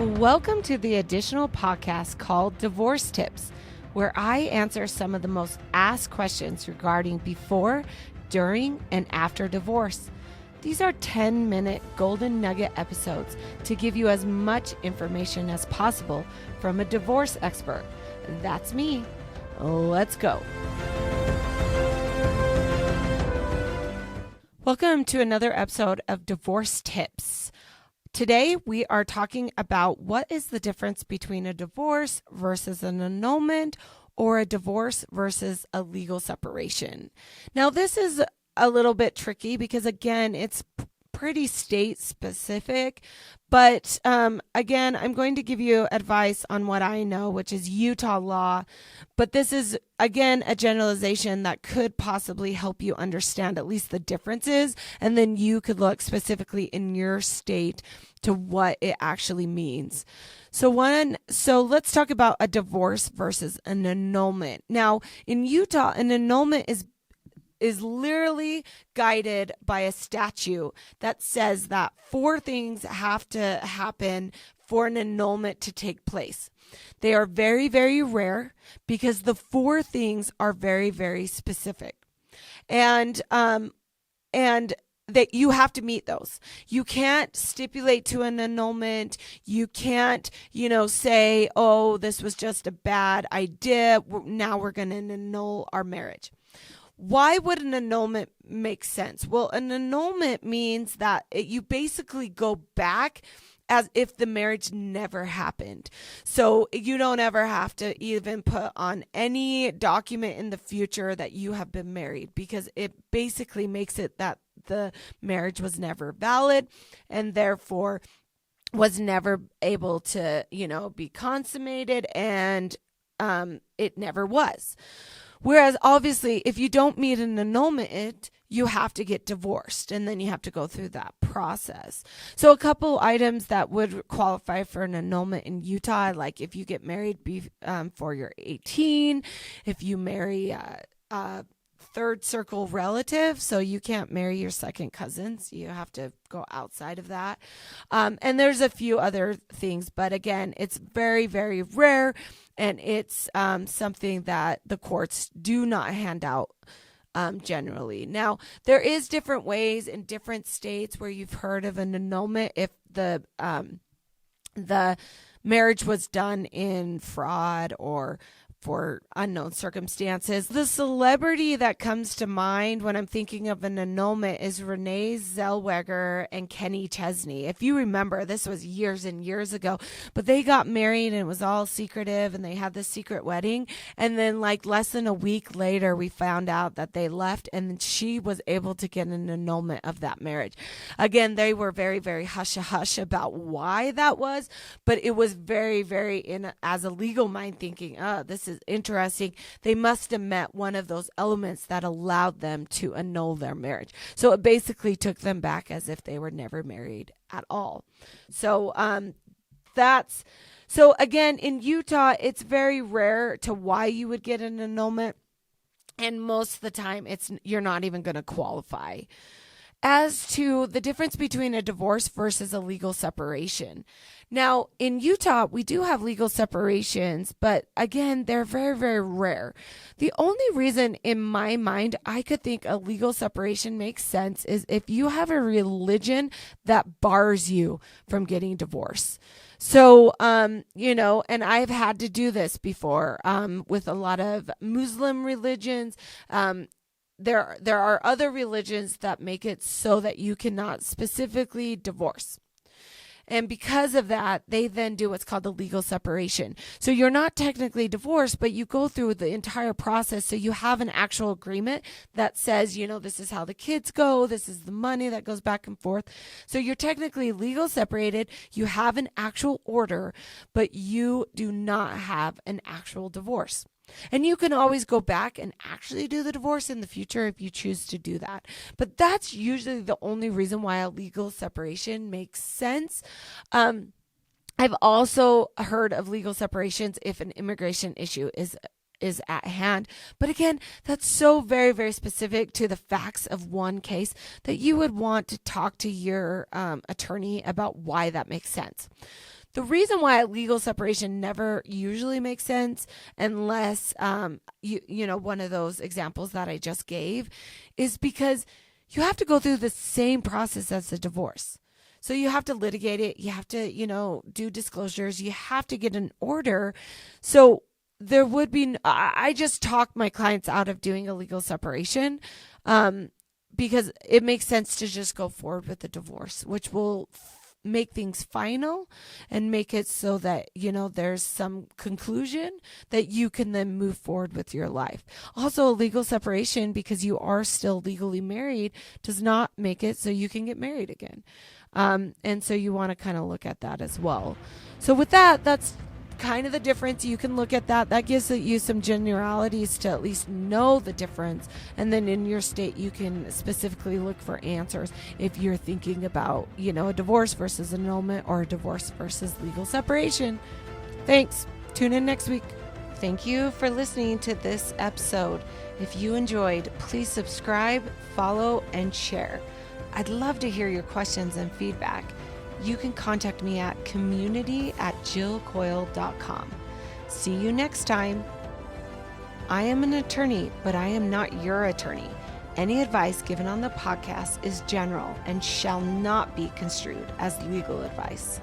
Welcome to the additional podcast called Divorce Tips, where I answer some of the most asked questions regarding before, during, and after divorce. These are 10-minute golden nugget episodes to give you as much information as possible from a divorce expert. That's me. Let's go. Welcome to another episode of Divorce Tips. Today, we are talking about what is the difference between a divorce versus an annulment or a divorce versus a legal separation. Now, this is a little bit tricky because, again, it's pretty state specific. But again, I'm going to give you advice on what I know, which is Utah law. But this is, again, a generalization that could possibly help you understand at least the differences. And then you could look specifically in your state to what it actually means. So let's talk about a divorce versus an annulment. Now, in Utah, an annulment is literally guided by a statute that says that 4 things have to happen for an annulment to take place. They are very, very rare because the 4 things are very, very specific. And that you have to meet those. You can't stipulate to an annulment. You can't, say, oh, this was just a bad idea. Now we're going to annul our marriage. Why would an annulment make sense? Well, an annulment means that you basically go back as if the marriage never happened. So you don't ever have to even put on any document in the future that you have been married, because it basically makes it that the marriage was never valid and therefore was never able to, be consummated, and it never was. Whereas obviously, if you don't meet an annulment, you have to get divorced, and then you have to go through that process. So a couple items that would qualify for an annulment in Utah, like if you get married before you're 18, if you marry a third circle relative, so you can't marry your second cousins. You have to go outside of that. And there's a few other things, but again, it's very, very rare. And it's something that the courts do not hand out generally. Now, there is different ways in different states where you've heard of an annulment if the marriage was done in fraud or for unknown circumstances. The celebrity that comes to mind when I'm thinking of an annulment is Renee Zellweger and Kenny Chesney. If you remember, this was years and years ago, but they got married and it was all secretive and they had this secret wedding. And then less than a week later, we found out that they left and she was able to get an annulment of that marriage. Again, they were very, very hush-hush about why that was, but it was very, very as a legal mind thinking, this is interesting. They must have met one of those elements that allowed them to annul their marriage. So it basically took them back as if they were never married at all. So so again, in Utah, it's very rare to why you would get an annulment. And most of the time you're not even going to qualify. As to the difference between a divorce versus a legal separation. Now, in Utah, we do have legal separations, but again, they're very, very rare. The only reason in my mind I could think a legal separation makes sense is if you have a religion that bars you from getting divorced. So, and I've had to do this before with a lot of Muslim religions. There are other religions that make it so that you cannot specifically divorce. And because of that, they then do what's called the legal separation. So you're not technically divorced, but you go through the entire process. So you have an actual agreement that says, this is how the kids go. This is the money that goes back and forth. So you're technically legal separated. You have an actual order, but you do not have an actual divorce. And you can always go back and actually do the divorce in the future if you choose to do that. But that's usually the only reason why a legal separation makes sense. I've also heard of legal separations if an immigration issue is at hand. But again, that's so very, very specific to the facts of one case that you would want to talk to your attorney about why that makes sense. The reason why legal separation never usually makes sense, unless you know, one of those examples that I just gave, is because you have to go through the same process as a divorce. So you have to litigate it. You have to, you know, do disclosures. You have to get an order. So there would be, I just talk my clients out of doing a legal separation because it makes sense to just go forward with the divorce, which will make things final and make it so that, you know, there's some conclusion that you can then move forward with your life. Also, a legal separation, because you are still legally married, does not make it so you can get married again. And so you want to kind of look at that as well. So with that, that's kind of the difference. You can look at that. That gives you some generalities to at least know the difference. And then in your state, you can specifically look for answers if you're thinking about, you know, a divorce versus annulment or a divorce versus legal separation. Thanks. Tune in next week. Thank you for listening to this episode. If you enjoyed, please subscribe, follow, and share. I'd love to hear your questions and feedback. You can contact me at community@jillcoyle.com. See you next time. I am an attorney, but I am not your attorney. Any advice given on the podcast is general and shall not be construed as legal advice.